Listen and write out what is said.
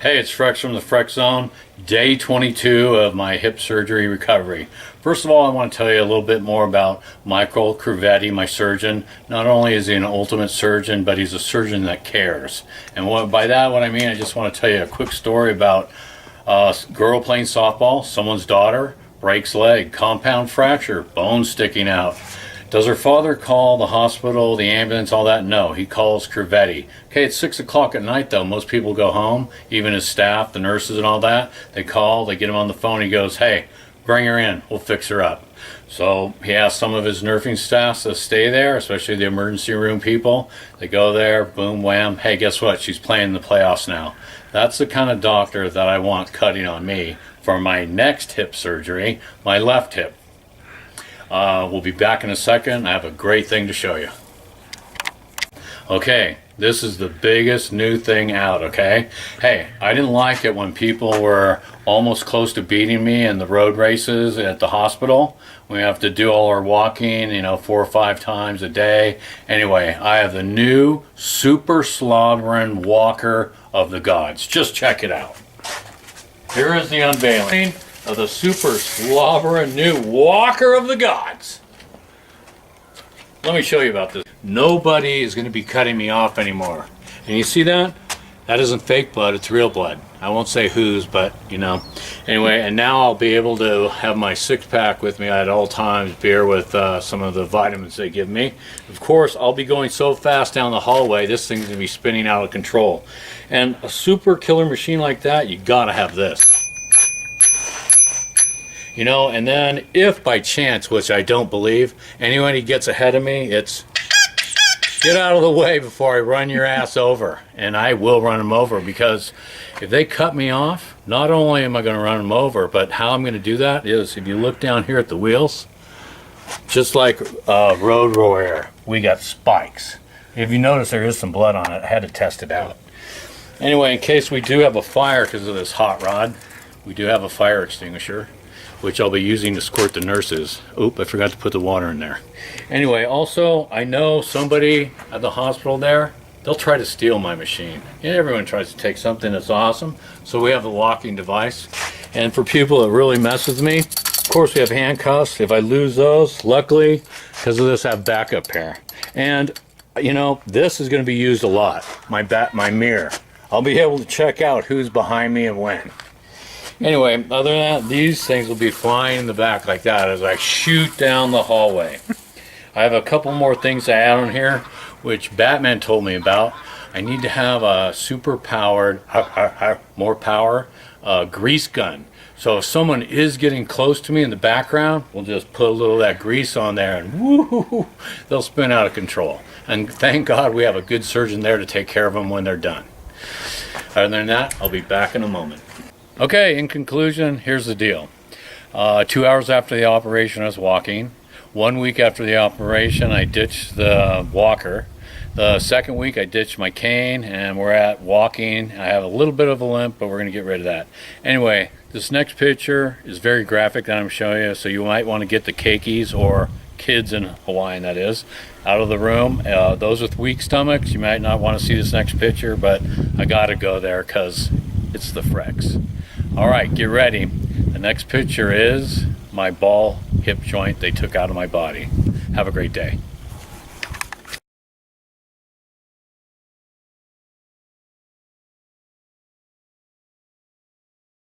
Hey, it's Frex from the Frex Zone, day 22 of my hip surgery recovery. First of all, I want to tell you a little bit more about Michael Crevetti, my surgeon. Not only is he an ultimate surgeon, but he's a surgeon that cares. And by that, what I mean, I just want to tell you a quick story about a girl playing softball, someone's daughter, breaks leg, compound fracture, bone sticking out. Does her father call the hospital, the ambulance, all that? No, he calls Crevetti. Okay, it's 6 o'clock at night though. Most people go home, even his staff, the nurses and all that. They call, they get him on the phone. He goes, hey, bring her in. We'll fix her up. So he asked some of his nursing staff to stay there, especially the emergency room people. They go there, boom, wham. Hey, guess what? She's playing in the playoffs now. That's the kind of doctor that I want cutting on me for my next hip surgery, my left hip. We'll be back in a second. I have a great thing to show you. Okay, this is the biggest new thing out, okay? Hey, I didn't like it when people were almost close to beating me in the road races at the hospital. We have to do all our walking, 4 or 5 times a day. Anyway, I have the new super slobbering walker of the gods. Just check it out. Here is the unveiling of the super slobbering new walker of the gods. Let me show you about this. Nobody is going to be cutting me off anymore. And you see that? That isn't fake blood, it's real blood. I won't say whose, but Anyway, and now I'll be able to have my 6-pack with me at all times, beer with some of the vitamins they give me. Of course, I'll be going so fast down the hallway, this thing's going to be spinning out of control. And a super killer machine like that, you gotta have this. And then if by chance, which I don't believe, anybody gets ahead of me, it's get out of the way before I run your ass over. And I will run them over, because if they cut me off, not only am I going to run them over, but how I'm going to do that is, if you look down here at the wheels, just like road warrior, we got spikes. If you notice, there is some blood on it. I had to test it out. Anyway, in case we do have a fire because of this hot rod, we do have a fire extinguisher, which I'll be using to squirt the nurses. Oop, I forgot to put the water in there. Anyway, also, I know somebody at the hospital there, they'll try to steal my machine. Everyone tries to take something that's awesome. So we have the locking device. And for people that really mess with me, of course we have handcuffs. If I lose those, luckily, because of this, I have backup pair. And, this is going to be used a lot. My mirror. I'll be able to check out who's behind me and when. Anyway, other than that, these things will be flying in the back like that as I shoot down the hallway. I have a couple more things to add on here, which Batman told me about. I need to have a super powered, more power, grease gun. So if someone is getting close to me in the background, we'll just put a little of that grease on there and woo, they'll spin out of control. And thank God we have a good surgeon there to take care of them when they're done. Other than that, I'll be back in a moment. Okay, in conclusion, here's the deal. 2 hours after the operation, I was walking. 1 week after the operation, I ditched the walker. The second week, I ditched my cane, and we're at walking. I have a little bit of a limp, but we're going to get rid of that. Anyway, this next picture is very graphic that I'm showing you, so you might want to get the keikis, or kids in Hawaiian, that is, out of the room. Those with weak stomachs, you might not want to see this next picture, but I got to go there because it's the Frex. All right, get ready. The next picture is my ball hip joint they took out of my body. Have a great day.